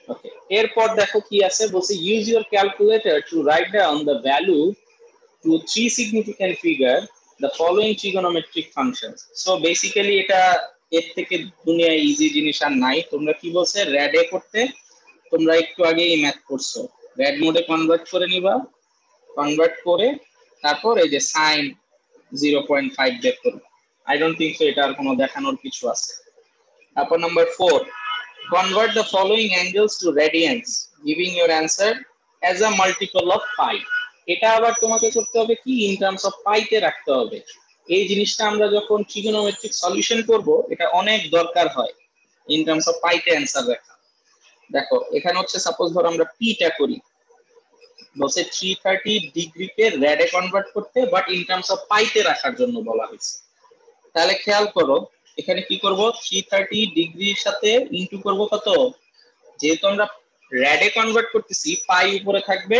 ওকে, এরপর দেখো কি আছে, বলছে use your calculator to write down the value to three significant figure the following trigonometric functions. So basically এটা এর থেকে দুনিয়ায় ইজি জিনিস আর নাই। তোমরা কি বলছে, র্যাডে করতে, তোমরা একটু আগে এই ম্যাথ করছো, র্যাড মোডে কনভার্ট করে নিবা, কনভার্ট করে তারপর এই যে সাইন 0.5 বের করবে। আই ডোন্ট থিংক সো এটা আর কোনো দেখানোর কিছু আছে। তারপর number 4, convert the following angles to radians giving your answer as a multiple of pi। এটা আবার তোমাকে করতে হবে কি, ইন টার্মস অফ পাই তে রাখতে হবে। এই জিনিসটা আমরা যখন ট্রিগোনোমেট্রিক সলিউশন করব এটা অনেক দরকার হয় ইন টার্মস অফ পাই তে অ্যানসার রাখা। দেখো এখানে হচ্ছে সাপোজ ধরো আমরা পিটা করি, বলছে 330 ডিগ্রিকে রেডে কনভার্ট করতে, বাট ইন টার্মস অফ পাইতে রাখার জন্য বলা হয়েছে। তাহলে খেয়াল করো এখানে কি করব, 330 ডিগ্রির সাথে ইনটু করব কত, যেহেতু আমরা রেডে কনভার্ট করতেছি পাই উপরে থাকবে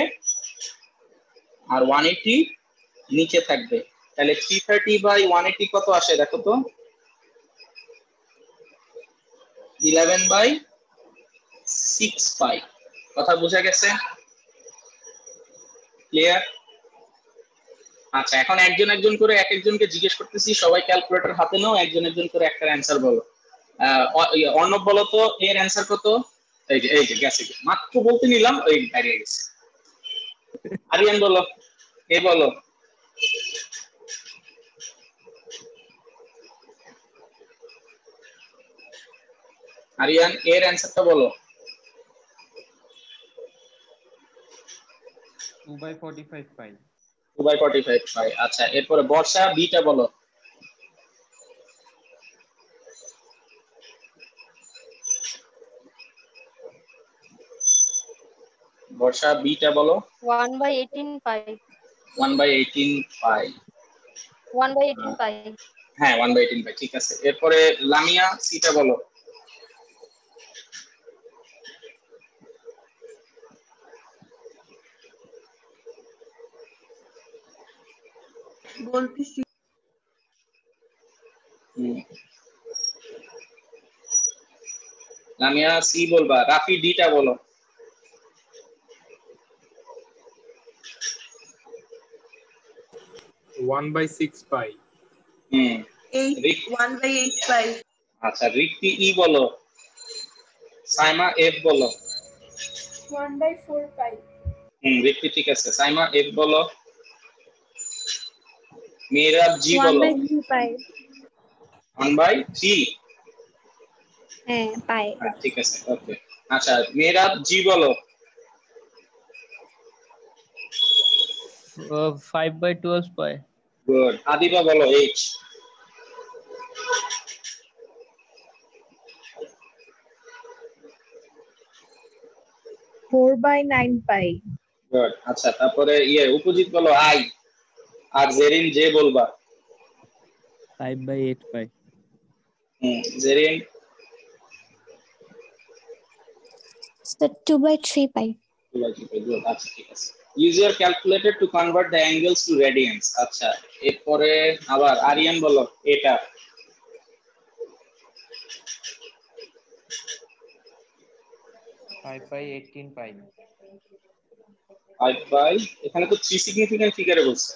আর 180 নিচে থাকবে। তাহলে 330 বাই 180 কত আসে দেখো তো, 11/6 পাই। কথা বোঝা গেছে? ক্লিয়ার? আচ্ছা, এখন একজন একজন করে এক একজনকে জিজ্ঞেস করতেছি, সবাই ক্যালকুলেটর হাতে নাও, একজন একজন করে একটা অ্যান্সার বলো। অর্ণব বলো তো এর অ্যান্সার কত? এই যে গেছে, মাত্র বলতে নিলাম ওই দাঁড়িয়ে গেছে। আরিয়ান বলো, এ বলো। আরিয়ান এর অ্যান্সারটা বলো। 2/45 পাই। 2/45 পাই। আচ্ছা, এরপরে বর্ষা বিটা বলো। বর্ষা বিটা বলো। 1/18 পাই। 1/18 পাই। 1/18 পাই। হ্যাঁ 1/18 পাই, ঠিক আছে। এরপরে লামিয়া সিটা বলো। বলতেছি। লামিয়া সি বলবা। রাফি ডিটা বলো। 1/6 পাই। 1/8 পাই। আচ্ছা, রিক্তি ই বলো। সাইমা এফ বলো। 1/4 পাই। রিক্তি ঠিক আছে। সাইমা এফ বলো। মিরাব জি বলো। 1/3 পাই। 1/3 হ্যাঁ পাই। ঠিক আছে, ওকে। আচ্ছা, মিরাব জি বলো। 5/12 পাই। গুড। আদিবা বলো এইচ। 4/9 পাই। গুড। আচ্ছা, তারপরে উপজিত বলো আই। আর জেরিন জে বলবা। 5/8 পাই। জেরিন। 2/3 পাই। আচ্ছা, ঠিক আছে। Use your calculator to convert the angles to radians. আচ্ছা, এরপরে আবার আরিয়ান বলো এটা। 5/18 পাই। 5 বাই, এখানে তো 3 সিগনিফিক্যান্ট ফিগারে বলছে।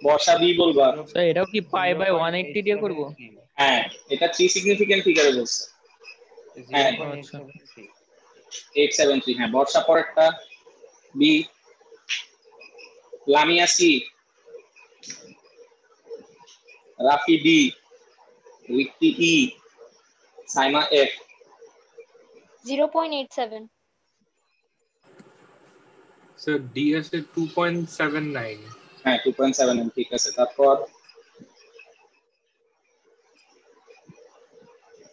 বর্ষা বি বলবা। স্যার এটাও কি π/180 দিয়ে করব? হ্যাঁ, এটা 3 সিগনিফিক্যান্ট ফিগারে বলছে। হ্যাঁ 873। হ্যাঁ, বর্ষা পরেরটা B. Lamia C. Rafi D. Rikti E. Saima F. 0.87। Sir D আছে 2.79। হ্যাঁ 2.7, ঠিক আছে। তারপর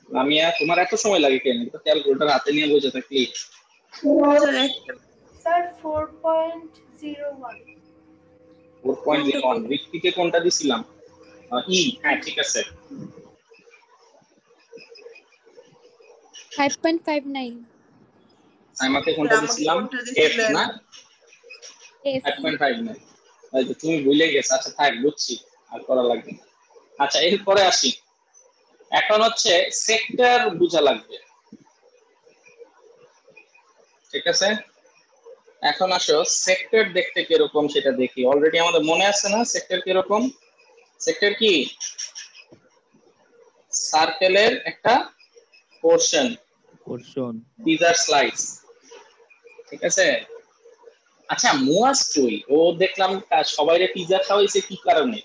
লামিয়া, তোমার এত সময় লাগে কেন? তো ক্যালকুলেটর হাতে নিয়ে বসে থাকলি। স্যার 4.01। 4.01। রিক্তিকে কোনটা দিছিলাম? ই। হ্যাঁ, ঠিক আছে। 5.59। সাইমাকে কোনটা দিছিলাম? এফ না? এফ। 5.59। এই তো তুমি ভুলে গেছো। আচ্ছা থাক, বুঝছি, আর করা লাগবে না। আচ্ছা, এরপরে আসি। এখন হচ্ছে সেক্টর বোঝা লাগবে, ঠিক আছে? এখন আসো সেক্টর দেখতে কিরকম সেটা দেখি। অলরেডি আমাদের মনে আছে না সেক্টর কিরকম? সেক্টর কি? সার্কেলের একটা পোরশন, পিজার স্লাইস, ঠিক আছে? আচ্ছা মুয়াজ কই? ও দেখলাম সবাইরে পিজা খাওয়াইছে কি কারণে?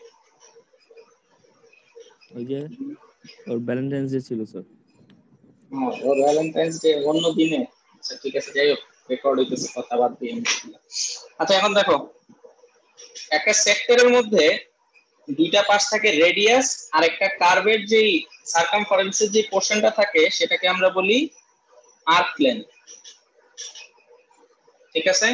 ওই যে ওর ভ্যালেন্টাইন্স ডে ছিল স্যার। ওর ভ্যালেন্টাইন্স ডে অন্য দিনে। আচ্ছা ঠিক আছে, যাই হোক, রেকর্ড হইতেছে, কথা বাদ দিয়ে। আচ্ছা এখন দেখো, একটা সেক্টরের মধ্যে দুইটা পাশ থাকে রেডিয়াস, আর একটা কার্ভের যেই সার্কামফারেন্সের যে পোরশনটা থাকে সেটাকে আমরা বলি আর্ক লেন্থ, ঠিক আছে?